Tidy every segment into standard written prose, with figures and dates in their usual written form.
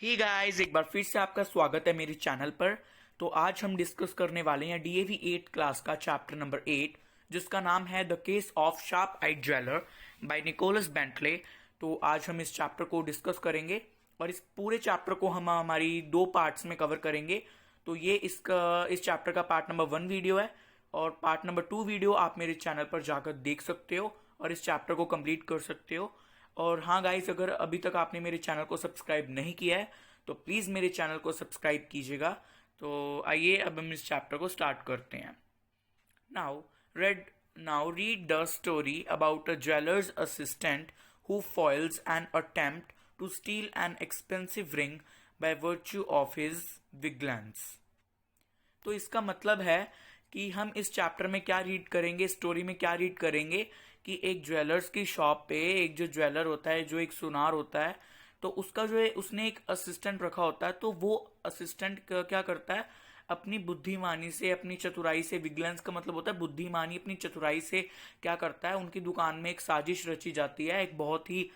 ही guys, एक बार फिर से आपका स्वागत है मेरे चैनल पर। तो आज हम डिस्कस करने वाले हैं डीएवी 8 क्लास का चैप्टर नंबर 8, जिसका नाम है the case of sharp eyed jeweller by Nicholas Bentley. तो आज हम इस चैप्टर को डिस्कस करेंगे और इस पूरे चैप्टर को हम हमारी दो पार्ट्स में कवर करेंगे। तो ये इस चैप्टर का पार्ट नंबर 1 वीडियो है और पार्ट नंबर 2 वीडियो आप मेरे चैनल पर जाकर देख सकते हो और इस चैप्टर को कंप्लीट कर सकते हो। और हाँ गाइस, अगर अभी तक आपने मेरे चैनल को सब्सक्राइब नहीं किया है तो प्लीज़ मेरे चैनल को सब्सक्राइब कीजिएगा। तो आइए अब हम इस चैप्टर को स्टार्ट करते हैं। Now read the story about a jewellers assistant who foils an attempt to steal an expensive ring by virtue of his vigilance। तो इसका मतलब है कि हम इस चैप्टर में क्या रीड करेंगे, स्टोरी में क्या रीड करेंगे कि एक ज्वेलर्स की शॉप पे एक जो ज्वेलर होता है, जो एक सुनार होता है, तो उसका जो है उसने एक असिस्टेंट रखा होता है। तो वो असिस्टेंट क्या करता है, अपनी बुद्धिमानी से, अपनी चतुराई से, विजिलेंस का मतलब होता है बुद्धिमानी, अपनी चतुराई से क्या करता है, उनकी दुकान में एक साजिश रची जाती है एक बहुत ही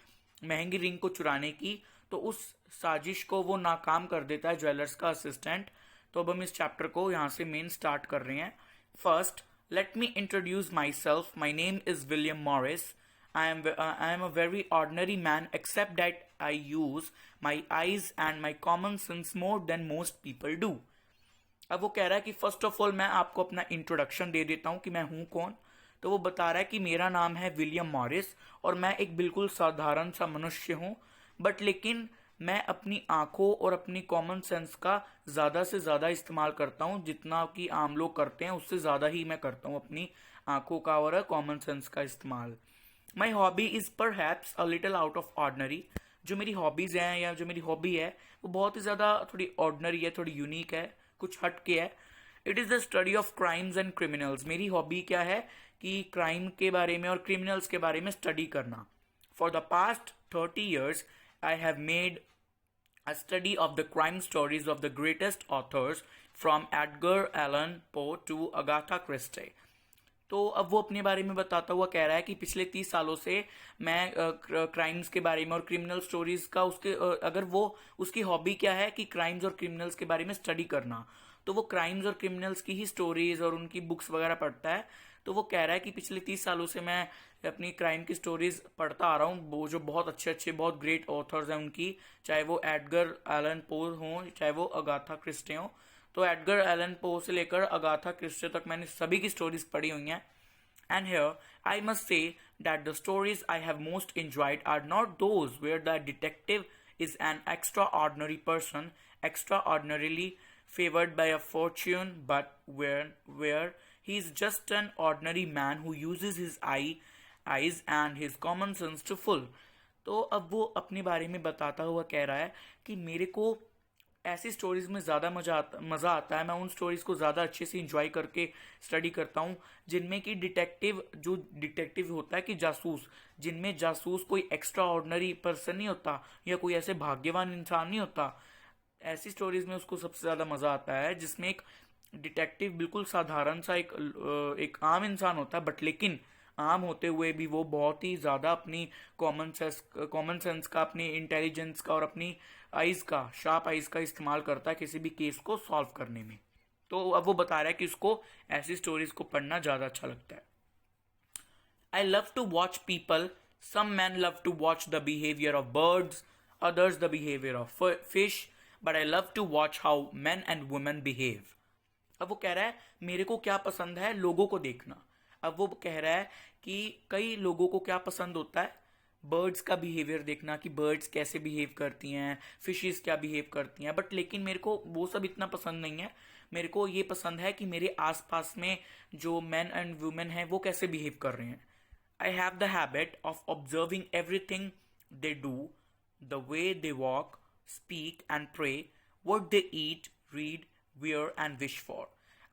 महंगी रिंग को चुराने की। तो उस साजिश को वो नाकाम कर देता है ज्वेलर्स का असिस्टेंट। तो अब हम इस चैप्टर को यहाँ से मेन स्टार्ट कर रहे हैं। First, let me introduce myself. My name is William Morris. I am a very ordinary man, except that I use my eyes and my common sense more than most people do. अब वो कह रहा है कि first of all मैं आपको अपना introduction दे देता हूँ कि मैं हूँ कौन। तो वो बता रहा है कि मेरा नाम है विलियम मॉरिस और मैं एक बिल्कुल साधारण सा मनुष्य हूँ, बट लेकिन मैं अपनी आंखों और अपनी कॉमन सेंस का ज़्यादा से ज़्यादा इस्तेमाल करता हूँ। जितना कि आम लोग करते हैं उससे ज़्यादा ही मैं करता हूँ अपनी आंखों का और कॉमन सेंस का इस्तेमाल। My hobby is perhaps a little out of ordinary. जो मेरी हॉबीज़ हैं या जो मेरी हॉबी है वो बहुत ही ज़्यादा थोड़ी ऑर्डनरी है, थोड़ी यूनिक है, कुछ हट के है। It is the study of crimes and criminals. मेरी हॉबी क्या है कि क्राइम के बारे में और क्रिमिनल्स के बारे में स्टडी करना। For the past 30 years I have made a study of the crime stories of the greatest authors from Edgar Allan Poe to Agatha Christie। तो अब वो अपने बारे में बताता हुआ कह रहा है कि पिछले 30 सालों से मैं क्राइम्स के बारे में और क्रिमिनल स्टोरीज का अगर वो उसकी हॉबी क्या है कि क्राइम्स और क्रिमिनल्स के बारे में स्टडी करना, तो वो क्राइम्स और क्रिमिनल्स की ही स्टोरीज और उनकी बुक्स वगैरह पढ़ता है। तो वो कह रहा है कि पिछले 30 सालों से मैं अपनी क्राइम की स्टोरीज पढ़ता आ रहा हूँ। वो जो बहुत अच्छे अच्छे बहुत ग्रेट ऑथर्स हैं उनकी, चाहे वो एडगर एलन पो हों चाहे वो अगाथा क्रिस्टे हों। तो एडगर एलन पो से लेकर अगाथा क्रिस्टे तक मैंने सभी की स्टोरीज पढ़ी हुई हैं। And here, I must say that the stories I have most enjoyed are not those where the detective is an extraordinary person, extraordinarily favored by a fortune, but where he is just an ordinary man who uses his eyes and his common sense to full। तो अब वो अपने बारे में बताता हुआ कह रहा है कि मेरे को ऐसी स्टोरीज में ज़्यादा मज़ा आता है। मैं उन स्टोरीज को ज़्यादा अच्छे से इंजॉय करके स्टडी करता हूँ जिनमें कि डिटेक्टिव होता है कि जासूस, जिनमें जासूस कोई एक्स्ट्रा ऑर्डिनरी पर्सन नहीं होता या कोई ऐसे भाग्यवान इंसान नहीं होता। ऐसी स्टोरीज में उसको सबसे ज़्यादा मज़ा आता है जिसमें एक डिटेक्टिव बिल्कुल साधारण सा एक आम इंसान होता है, बट लेकिन आम होते हुए भी वो बहुत ही ज़्यादा अपनी कॉमन सेंस का, अपनी इंटेलिजेंस का और अपनी शार्प आइज का इस्तेमाल करता है किसी भी केस को सॉल्व करने में। तो अब वो बता रहा है कि उसको ऐसी स्टोरीज को पढ़ना ज़्यादा अच्छा लगता है। I love to watch people. Some men love to watch the behavior of birds, others the behavior of fish, but I love to watch how men and women behave। अब वो कह रहा है मेरे को क्या पसंद है, लोगों को देखना। अब वो कह रहा है कि कई लोगों को क्या पसंद होता है, बर्ड्स का बिहेवियर देखना कि बर्ड्स कैसे बिहेव करती हैं, फिशेस क्या बिहेव करती हैं, बट लेकिन मेरे को वो सब इतना पसंद नहीं है। मेरे को ये पसंद है कि मेरे आसपास में जो मैन एंड वुमेन हैं वो कैसे बिहेव कर रहे हैं। I have the habit of observing everything they do, the way they walk, speak and pray, what they eat, read, wear and wish for।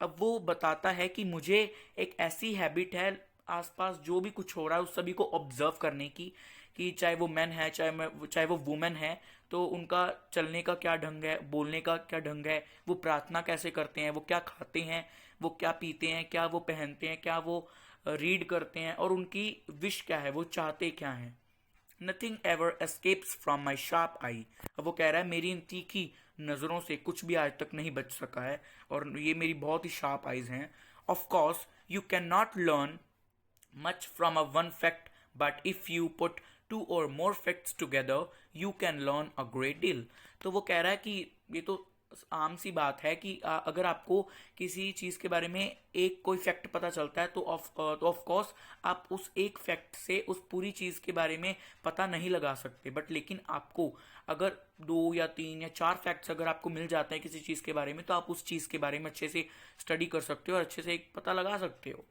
अब वो बताता है कि मुझे एक ऐसी हैबिट है आसपास जो भी कुछ हो रहा है उस सभी को ऑब्जर्व करने की, कि चाहे वो मैन है चाहे वो वुमेन है, तो उनका चलने का क्या ढंग है, बोलने का क्या ढंग है, वो प्रार्थना कैसे करते हैं, वो क्या खाते हैं, वो क्या पीते हैं, क्या वो पहनते हैं, क्या वो रीड करते हैं और उनकी विश क्या है, वो चाहते क्या हैं। Nothing ever escapes from my sharp eye. अब वो कह रहा है मेरी इन तीखी नज़रों से कुछ भी आज तक नहीं बच सका है, और ये मेरी बहुत ही शार्प आइज हैं। Of course you can not learn much from a one fact, but if you put two or more facts together you can learn a great deal। तो वो कह रहा है कि ये तो आम सी बात है कि अगर आपको किसी चीज़ के बारे में एक कोई फैक्ट पता चलता है तो ऑफ कोर्स आप उस एक फैक्ट से उस पूरी चीज़ के बारे में पता नहीं लगा सकते, बट लेकिन आपको अगर 2 या 3 या 4 फैक्ट्स अगर आपको मिल जाते हैं किसी चीज़ के बारे में तो आप उस चीज़ के बारे में अच्छे से स्टडी कर सकते हो और अच्छे से एक पता लगा सकते हो।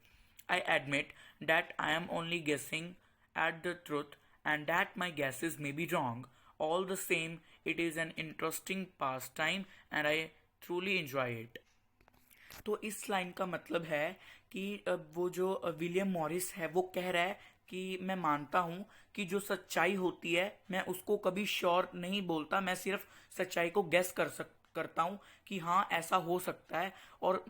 I admit that I am only guessing at the truth and that my guesses may be wrong. All the same, it is an interesting pastime and I truly enjoy it। तो इस लाइन का मतलब है कि वो जो William Morris है वो कह रहा है कि मैं मानता हूँ कि जो सच्चाई होती है मैं उसको कभी श्योर नहीं बोलता, मैं सिर्फ सच्चाई को गेस करता हूँ कि हाँ ऐसा हो सकता है, और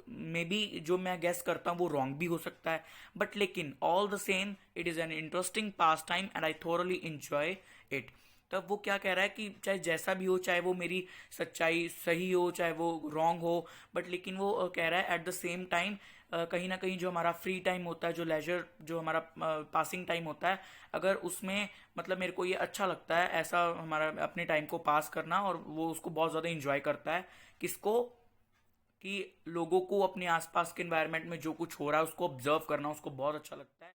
मे बी जो मैं गेस करता हूँ वो रॉन्ग भी हो सकता है, बट लेकिन all the same it is an interesting pass time and I thoroughly enjoy it. तब वो क्या कह रहा है कि चाहे जैसा भी हो, चाहे वो मेरी सच्चाई सही हो चाहे वो रॉन्ग हो, बट लेकिन वो कह रहा है एट द सेम टाइम कहीं ना कहीं जो हमारा फ्री टाइम होता है, जो लेजर जो हमारा पासिंग टाइम होता है, अगर उसमें मतलब मेरे को ये अच्छा लगता है ऐसा हमारा अपने टाइम को पास करना, और वो उसको बहुत ज़्यादा इंजॉय करता है। किसको? कि लोगों को अपने आसपास के एनवायरनमेंट में जो कुछ हो रहा है उसको ऑब्जर्व करना उसको बहुत अच्छा लगता है।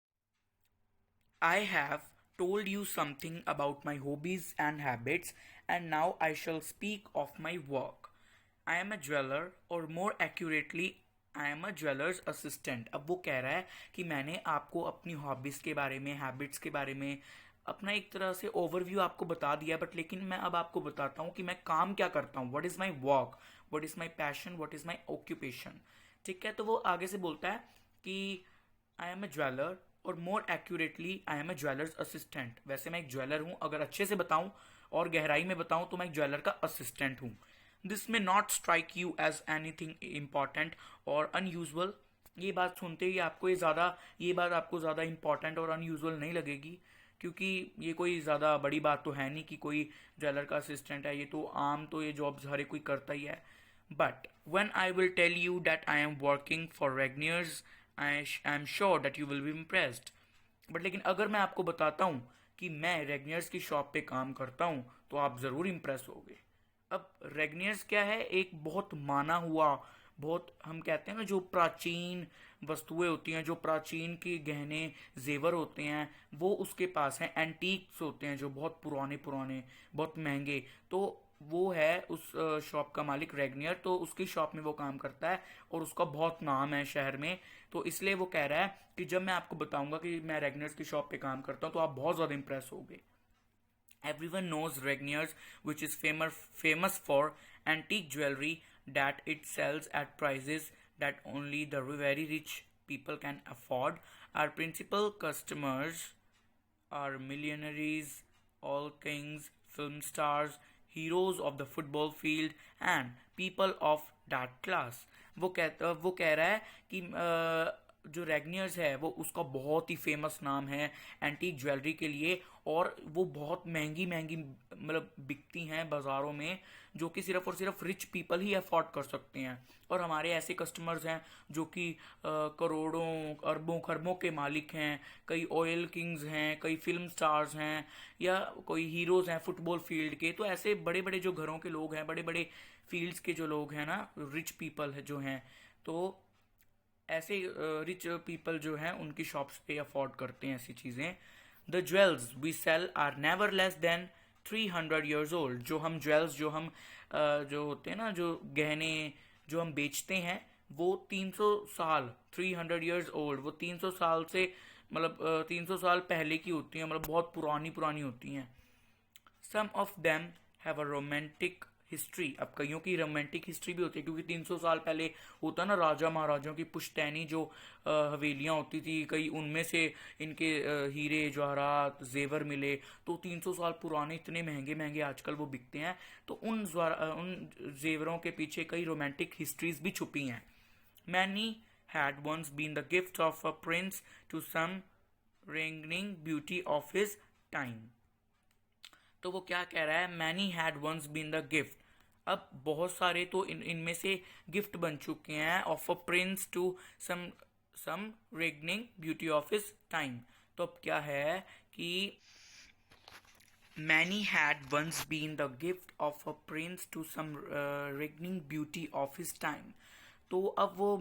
I have told you something about my hobbies and habits, and now I shall speak of my work। I am a jeweler, or more accurately I am a jeweler's assistant। अब वो कह रहा है कि मैंने आपको अपनी हॉबीज़ के बारे में, हैबिट्स के बारे में अपना एक तरह से ओवरव्यू आपको बता दिया, बट लेकिन मैं अब आपको बताता हूँ कि मैं काम क्या करता हूँ। What is my work, what is my passion, what is my occupation. ठीक है, तो वो आगे से बोलता है कि आई am a jeweller, or more accurately I am a jeweller's assistant. वैसे मैं एक ज्वेलर हूँ, अगर अच्छे से बताऊँ और गहराई में बताऊँ तो मैं एक ज्वेलर का असिस्टेंट हूँ। This may not strike you as anything important or unusual. ये बात सुनते ही आपको ये बात आपको ज़्यादा इंपॉर्टेंट और अनयूजुअल नहीं लगेगी, क्योंकि ये कोई ज़्यादा बड़ी बात तो है नहीं कि कोई ज्वेलर का असिस्टेंट है, ये तो आम तो ये जॉब्स हर एक कोई करता ही है। But when I will tell you that I am working for Regniers, I am sure that you will be impressed। But लेकिन अगर मैं आपको बताता हूँ कि मैं रेगनियर्स की शॉप पे काम करता हूँ तो आप ज़रूर इम्प्रेस होगे। अब रेगनियर्स क्या है? एक बहुत माना हुआ, बहुत हम कहते हैं ना जो प्राचीन वस्तुएं होती हैं, जो प्राचीन के गहने जेवर होते हैं वो उसके पास हैं। एंटीक्स होते हैं जो बहुत पुराने पुराने बहुत महंगे, तो वो है उस शॉप का मालिक रेगनियर, तो उसकी शॉप में वो काम करता है और उसका बहुत नाम है शहर में। तो इसलिए वो कह रहा है कि जब मैं आपको बताऊंगा कि मैं रेगनियर्स की शॉप पे काम करता हूँ तो आप बहुत ज़्यादा इंप्रेस होगे। Everyone knows Regniers, which is famous for antique jewelry that it sells at prices that only the very rich people can afford। Our principal customers are millionaires, all kings, film stars, heroes of the football field and people of that class। वो कह रहा है कि जो रेगनियर्स है वो उसका बहुत ही फेमस नाम है एंटीक ज्वेलरी के लिए, और वो बहुत महंगी महंगी मतलब बिकती हैं बाज़ारों में, जो कि सिर्फ और सिर्फ रिच पीपल ही अफोर्ड कर सकते हैं। और हमारे ऐसे कस्टमर्स हैं जो कि करोड़ों अरबों खरबों के मालिक हैं, कई ऑयल किंग्स हैं, कई फिल्म स्टार्स हैं, या कोई हीरोज़ हैं फुटबॉल फील्ड के। तो ऐसे बड़े बड़े जो घरों के लोग हैं, बड़े बड़े फील्ड्स के जो लोग हैं ना, रिच पीपल है जो हैं, तो ऐसे रिच पीपल जो हैं उनकी शॉप्स पे अफोर्ड करते हैं ऐसी चीज़ें। The jewels we sell are never less than 300 years old. जो हम ज्वेल्स जो होते हैं ना, जो गहने जो हम बेचते हैं वो 300 साल 300 ईयर्स ओल्ड, वो 300 साल से मतलब 300 साल पहले की होती हैं, मतलब बहुत पुरानी पुरानी होती हैं। Some of them have a romantic history. अब कईयों की रोमांटिक हिस्ट्री भी होती है, क्योंकि 300 साल पहले होता ना राजा महाराजाओं की पुश्तैनी जो हवेलियाँ होती थी, कई उनमें से इनके हीरे जवाहरात जेवर मिले, तो 300 साल पुराने इतने महंगे महंगे आजकल वो बिकते हैं। तो उन जेवरों के पीछे कई रोमांटिक हिस्ट्रीज भी छुपी हैं। Many had once been the gift of a prince to some reigning beauty of his time. तो वो क्या कह रहा है, many had once been the gift. अब बहुत सारे तो इनमें से गिफ्ट बन चुके हैं of a prince to some reigning beauty of his time. तो अब क्या है कि many had once been the gift of a prince to some reigning beauty of his time. तो अब वो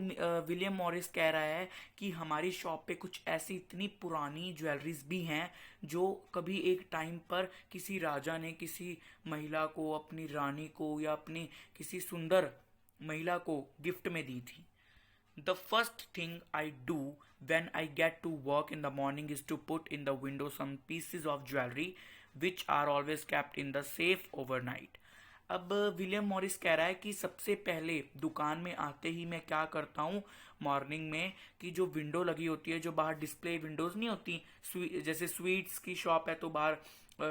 विलियम मॉरिस कह रहा है कि हमारी शॉप पे कुछ ऐसी इतनी पुरानी ज्वेलरीज भी हैं जो कभी एक टाइम पर किसी राजा ने किसी महिला को, अपनी रानी को या अपनी किसी सुंदर महिला को गिफ्ट में दी थी। The first thing I do when I get to work in the morning is to put in the window some pieces of jewelry which are always kept in the safe overnight. अब William Morris कह रहा है कि सबसे पहले दुकान में आते ही मैं क्या करता हूँ मॉर्निंग में, कि जो विंडो लगी होती है, जो बाहर डिस्प्ले विंडोज नहीं होती, जैसे स्वीट्स की शॉप है तो बाहर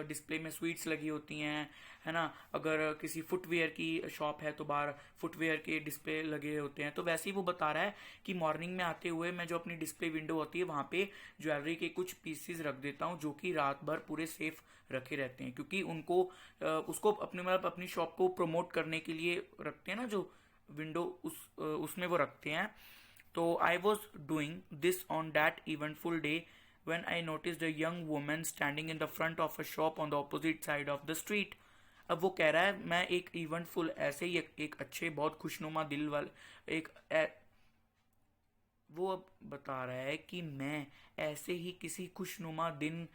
डिस्प्ले में स्वीट्स लगी होती हैं, है ना। अगर किसी फुटवेयर की शॉप है तो बाहर फुटवेयर के डिस्प्ले लगे होते हैं। तो वैसे ही वो बता रहा है कि मॉर्निंग में आते हुए मैं जो अपनी डिस्प्ले विंडो होती है वहाँ पे ज्वेलरी के कुछ पीसेस रख देता हूँ जो कि रात भर पूरे सेफ रखे रहते हैं, क्योंकि उनको उसको अपने मतलब अपनी शॉप को प्रमोट करने के लिए रखते हैं ना, जो विंडो उसमें वो रखते हैं। तो I was doing this on that eventful day when I noticed a young woman standing in the front of a shop on the opposite side of the street. अब वो कह रहा है मैं एक इवेंटफुल ऐसे ही एक अच्छे बहुत खुशनुमा दिल वाले वो अब बता रहा है कि मैं ऐसे ही किसी खुशनुमा दिन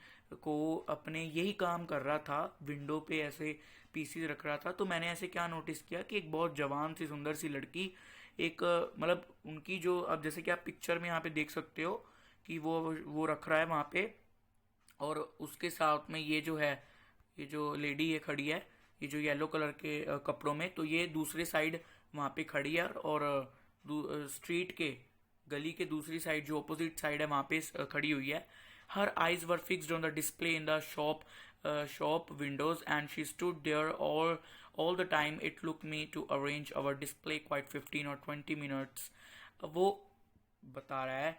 को अपने यही काम कर रहा था, विंडो पे ऐसे पीसीज रख रहा था। तो मैंने ऐसे क्या नोटिस किया कि एक बहुत जवान सी सुंदर सी लड़की, एक मतलब उनकी जो, अब जैसे कि आप पिक्चर में यहाँ पे देख सकते हो कि वो रख रहा है वहाँ पे, और उसके साथ में ये जो है, ये जो लेडी है खड़ी है, ये जो येलो कलर के कपड़ों में, तो ये दूसरे साइड वहाँ पे खड़ी है, और स्ट्रीट के गली के दूसरी साइड जो अपोजिट साइड है वहाँ पे खड़ी हुई है। Her eyes were fixed on the display in the shop windows and she stood there all the time. It took me to arrange our display quite 15 or 20 minutes. वो बता रहा है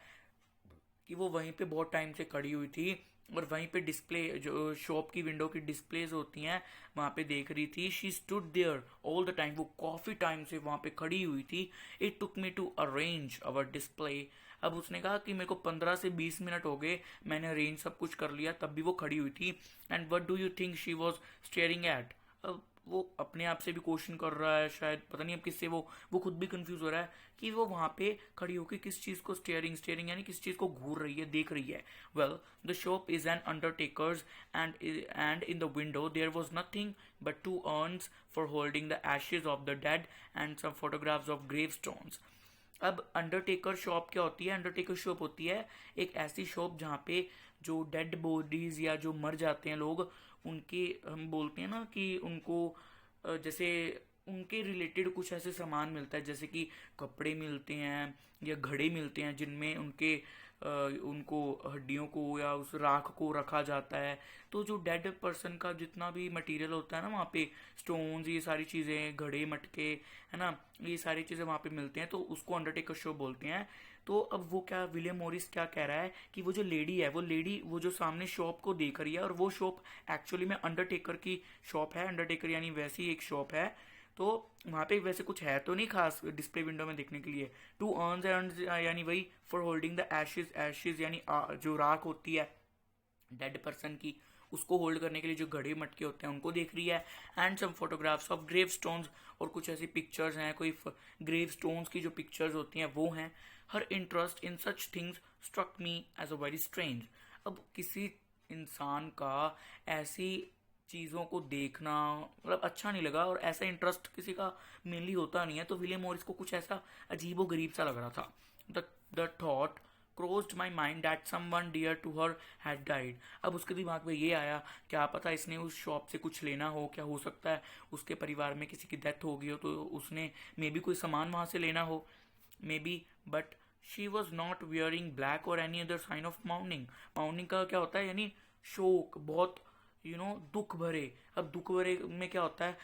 कि वो वहीं पे बहुत टाइम से खड़ी हुई थी और वहीं पे डिस्प्ले, जो शॉप की विंडो की डिस्प्लेज होती हैं वहाँ पे देख रही थी। She stood there all the time, वो काफ़ी टाइम से वहाँ पे खड़ी हुई थी। It took me to arrange our display. अब उसने कहा कि मेरे को 15 से 20 मिनट हो गए, मैंने अरेंज सब कुछ कर लिया, तब भी वो खड़ी हुई थी। And what do you think she was staring at. अब वो अपने आप से भी क्वेश्चन कर रहा है, शायद पता नहीं अब किससे, वो खुद भी कंफ्यूज हो रहा है कि वो वहां पे खड़ी होकर किस चीज को स्टेयरिंग यानी किस चीज को घूर रही है, देख रही है। Well, the shop is an undertakers and in the window there was nothing but 2 urns for holding the ashes of the dead and some photographs of grave stones. अब अंडरटेकर शॉप क्या होती है? अंडरटेकर शॉप होती है एक ऐसी shop जहाँ पे जो डेड बॉडीज या जो मर जाते हैं लोग, उनके, हम बोलते हैं ना कि उनको जैसे उनके रिलेटेड कुछ ऐसे सामान मिलता है, जैसे कि कपड़े मिलते हैं या घड़े मिलते हैं जिनमें उनको हड्डियों को या उस राख को रखा जाता है। तो जो डेड पर्सन का जितना भी मटेरियल होता है ना वहाँ पे, स्टोन्स, ये सारी चीज़ें, घड़े मटके, है ना, ये सारी चीज़ें वहाँ पे मिलते हैं, तो उसको अंडरटेकर शॉप बोलते हैं। तो अब वो क्या, विलियम मॉरिस क्या कह रहा है कि वो जो लेडी है, वो जो सामने शॉप को देख रही है, और वो शॉप एक्चुअली में अंडरटेकर की शॉप है। अंडरटेकर यानी वैसी एक शॉप है। तो वहाँ पे वैसे कुछ है तो नहीं खास डिस्प्ले विंडो में देखने के लिए। 2 urns यानी वही फॉर होल्डिंग द एशेज यानी जो राख होती है डेड पर्सन की, उसको होल्ड करने के लिए जो घड़े मटके होते हैं उनको देख रही है। And some photographs of grave stones, और कुछ ऐसी पिक्चर्स हैं, कोई ग्रेव स्टोन्स की जो पिक्चर्स होती हैं वो हैं। Her interest in such things struck me as a very strange. अब किसी इंसान का ऐसी चीज़ों को देखना मतलब अच्छा नहीं लगा, और ऐसा इंटरेस्ट किसी का मेनली होता नहीं है। तो विलियम मॉरिस को कुछ ऐसा अजीबो गरीब सा लग रहा था। The thought crossed my mind that someone dear to her had died. अब उसके दिमाग में ये आया, क्या पता इसने उस शॉप से कुछ लेना हो, क्या हो सकता है उसके परिवार में किसी की डेथ हो गई हो तो उसने मे बी कोई सामान वहाँ से लेना हो, may be. But she was not wearing black और any other sign of mourning. Mourning का क्या होता है, यानी शोक, बहुत दुख भरे। अब दुख भरे में क्या होता है,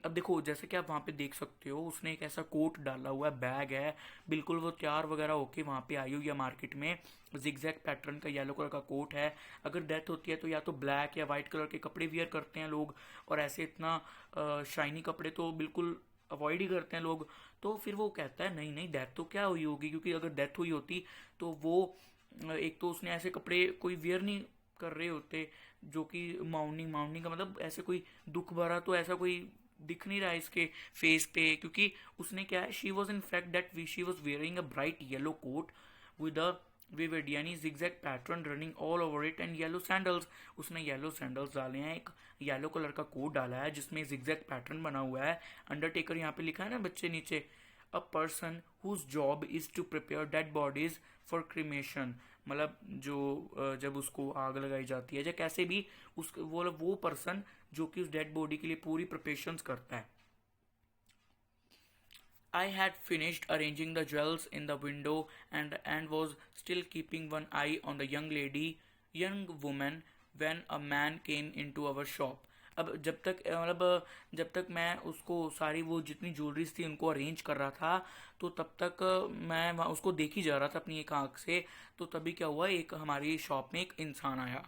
अब देखो जैसे कि आप वहां पे देख सकते हो, उसने एक ऐसा कोट डाला हुआ है, बैग है, बिल्कुल वो तैयार वगैरह होके वहां पे आई हुई है मार्केट में। जिगजैग पैटर्न का येलो कलर का कोट है। अगर डेथ होती है तो या तो ब्लैक या वाइट कलर के कपड़े वियर करते हैं लोग, और ऐसे इतना शाइनी कपड़े तो बिल्कुल अवॉइड ही करते हैं लोग। तो फिर वो कहता है नहीं नहीं, डेथ तो क्या हुई होगी, क्योंकि अगर डेथ हुई होती तो वो एक तो उसने ऐसे कपड़े कोई वियर नहीं कर रहे होते, जो कि माउंटिंग माउंटिंग का मतलब ऐसे कोई दुख भरा तो ऐसा कोई दिख नहीं रहा है इसके फेस पे, क्योंकि उसने क्या है, she was in fact that she was wearing a bright yellow coat with a vivid यानी zigzag pattern running all over it and yellow sandals. उसने येलो सैंडल्स डाले हैं, एक येलो कलर का कोट डाला है जिसमें zigzag पैटर्न बना हुआ है। अंडरटेकर यहाँ पे लिखा है ना बच्चे नीचे, a person whose job is to prepare dead bodies for cremation. मतलब जो जब उसको आग लगाई जाती है या कैसे भी उस वो पर्सन जो कि उस डेड बॉडी के लिए पूरी प्रिपरेशंस करता है। I had finished arranging the jewels in the window and was still keeping one eye on the young woman when a man came into our shop. अब जब तक जब तक मैं उसको सारी वो जितनी ज्वेलरीज थी उनको अरेंज कर रहा था, तो तब तक मैं वहाँ उसको देख ही जा रहा था अपनी एक आंख से। तो तभी क्या हुआ, एक हमारी शॉप में एक इंसान आया।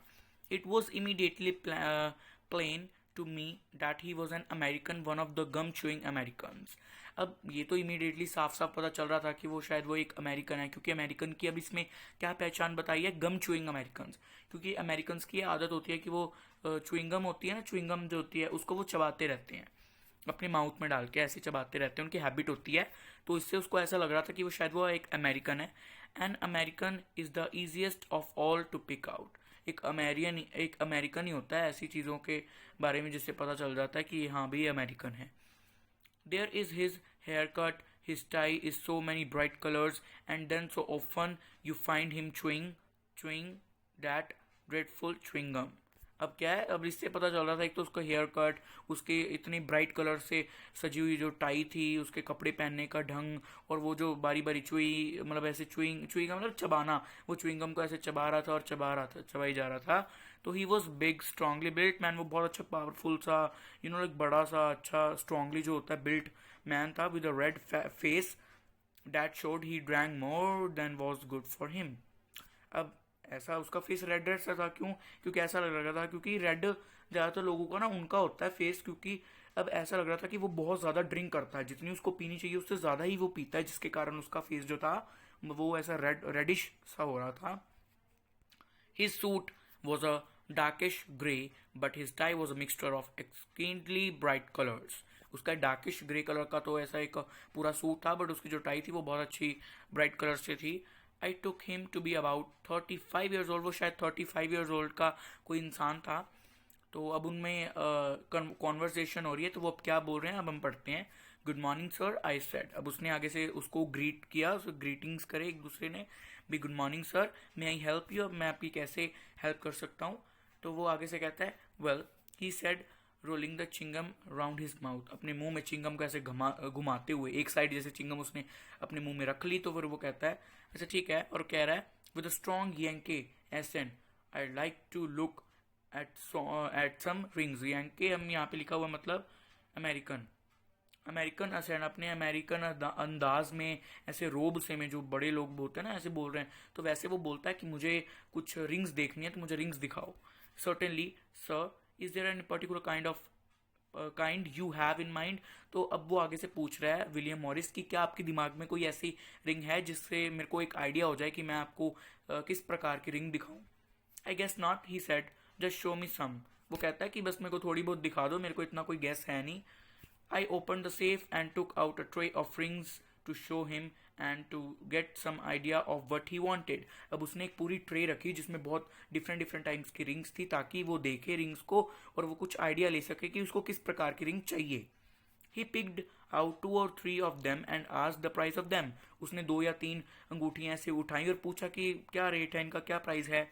It was immediately plain to me that he was an American, one of the gum chewing Americans. अब ये तो इमीडिएटली साफ साफ पता चल रहा था कि वो शायद वो एक अमेरिकन है, क्योंकि अमेरिकन की अब इसमें क्या पहचान बताई है, गम चूइंग अमेरिकन। क्योंकि अमेरिकन की आदत होती है कि वो चुइंगम होती है ना, चुइंगम जो होती है उसको वो चबाते रहते हैं, अपने माउथ में डाल के ऐसे चबाते रहते हैं, उनकी हैबिट होती है। तो इससे उसको ऐसा लग रहा था कि वो शायद वो एक अमेरिकन है। An American is the easiest of all to pick out. एक अमेरिकन ही होता है ऐसी चीज़ों के बारे में जिससे पता चल जाता है कि हाँ भी अमेरिकन है। There is his haircut, his tie is so many bright colors, and then so often you find him chewing that dreadful chewing gum. अब क्या है, अब इससे पता चल रहा था एक तो उसका हेयर कट, उसके इतनी ब्राइट कलर से सजी हुई जो टाई थी, उसके कपड़े पहनने का ढंग, और वो जो बारी बारी चुई मतलब ऐसे चुई का मतलब चबाना, वो चुइंगम को ऐसे चबा रहा था और चबाई जा रहा था। तो he was big strongly built man, वो बहुत अच्छा पावरफुल सा लाइक बड़ा सा अच्छा स्ट्रांगली जो होता है बिल्ट मैन था, with a red face that showed he drank more than was good for him. अब ऐसा उसका फेस रेड रेड सा था, क्यों, क्योंकि ऐसा लग रहा था, क्योंकि रेड ज़्यादातर लोगों का ना उनका होता है फेस, क्योंकि अब ऐसा लग रहा था कि वो बहुत ज़्यादा ड्रिंक करता है, जितनी उसको पीनी चाहिए उससे ज़्यादा ही वो पीता है, जिसके कारण उसका फेस जो था वो ऐसा रेडिश सा हो रहा था। His suit was a darkish grey but his tie was a mixture of extremely bright colours. उसका डार्किश ग्रे कलर का तो ऐसा एक पूरा सूट था, बट उसकी जो टाई थी वो बहुत अच्छी ब्राइट कलर से थी। I took him to be about 35 years old, वो शायद 35 ईयर्स ओल्ड का कोई इंसान था। तो अब उनमें कॉन्वर्सेशन हो रही है, तो वो अब क्या बोल रहे हैं अब हम पढ़ते हैं। Good morning sir, I said. अब उसने आगे से उसको ग्रीट किया, उसको ग्रीटिंग्स करे एक दूसरे ने भी, good morning sir, may I help you, अब मैं आपकी कैसे हेल्प कर सकता हूँ। तो वो आगे से कहता है, well he said rolling the chewing gum round his mouth, अपने मुंह में चिंगम को ऐसे घुमाते हुए, एक साइड जैसे चिंगम उसने अपने मुंह में रख ली, तो फिर वो कहता है अच्छा ठीक है, और कह रहा है with a strong Yankee accent, I like to look at some rings. Yankee हम यहाँ पे लिखा हुआ मतलब अमेरिकन, अमेरिकन असेंट, अपने अमेरिकन अंदाज में ऐसे रोब से में जो बड़े लोग बोलते हैं ना ऐसे बोल रहे हैं, तो वैसे वो बोलता है कि मुझे कुछ रिंग्स देखनी है तो मुझे रिंग्स दिखाओ। Certainly sir, is there any particular kind you have in mind. तो अब वो आगे से पूछ रहा है विलियम मॉरिस कि क्या आपके दिमाग में कोई ऐसी रिंग है जिससे मेरे को एक आइडिया हो जाए कि मैं आपको किस प्रकार की रिंग दिखाऊं। I guess not, he said, just show me some. वो कहता है कि बस मेरे को थोड़ी बहुत दिखा दो, मेरे को इतना कोई गेस है नहीं। I opened the safe and took out a tray of rings to show him and to get some idea of what he wanted. अब उसने एक पूरी ट्रे रखी जिसमें बहुत डिफरेंट टाइप्स की रिंग्स थी, ताकि वो देखे रिंग्स को और वो कुछ आइडिया ले सके कि उसको किस प्रकार की रिंग चाहिए। He picked out 2 or 3 of them and asked the price of them. उसने 2 या 3 अंगूठियां ऐसे उठाई और पूछा कि क्या रेट है इनका, क्या प्राइस है।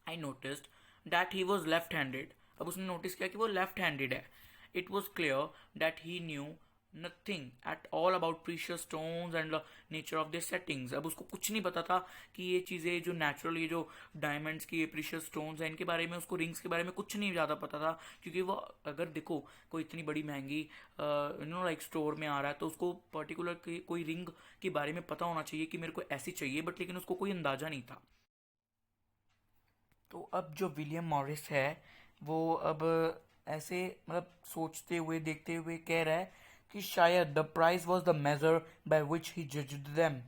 I noticed that he was left-handed. अब उसने नोटिस किया कि वो लेफ्ट हैंडेड है। It was clear that he knew nothing at all about precious stones and the nature of their settings. अब उसको कुछ नहीं पता था कि ये चीज़ें जो नेचुरल, ये जो डायमंड्स की, ये प्रीशियस स्टोन्स हैं, इनके बारे में, उसको रिंग्स के बारे में कुछ नहीं ज़्यादा पता था। क्योंकि वो, अगर देखो, कोई इतनी बड़ी महंगी लाइक स्टोर में आ रहा है, तो उसको पर्टिकुलर कोई रिंग के बारे में पता होना चाहिए कि मेरे को ऐसी चाहिए, बट लेकिन उसको कोई अंदाजा नहीं था। तो अब जो विलियम मॉरिस है, वो अब ऐसे मतलब सोचते हुए, देखते हुए कह रहा है कि शायद the price was the measure by which he judged them.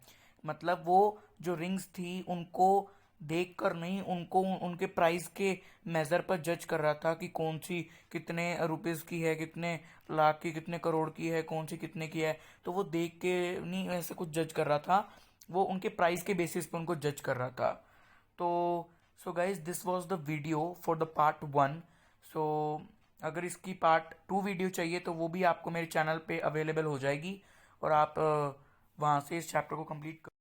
मतलब वो जो रिंग्स थी उनको देख कर नहीं, उनको उनके प्राइस के मेजर पर जज कर रहा था कि कौन सी कितने रुपीस की है, कितने लाख की, कितने करोड़ की है, कौन सी कितने की है। तो वो देख के नहीं ऐसे कुछ जज कर रहा था, वो उनके प्राइस के बेसिस पे उनको जज कर रहा था। तो so guys, this was the video for the part 1। सो अगर इसकी पार्ट 2 वीडियो चाहिए तो वो भी आपको मेरे चैनल पे अवेलेबल हो जाएगी, और आप वहाँ से इस चैप्टर को कंप्लीट कर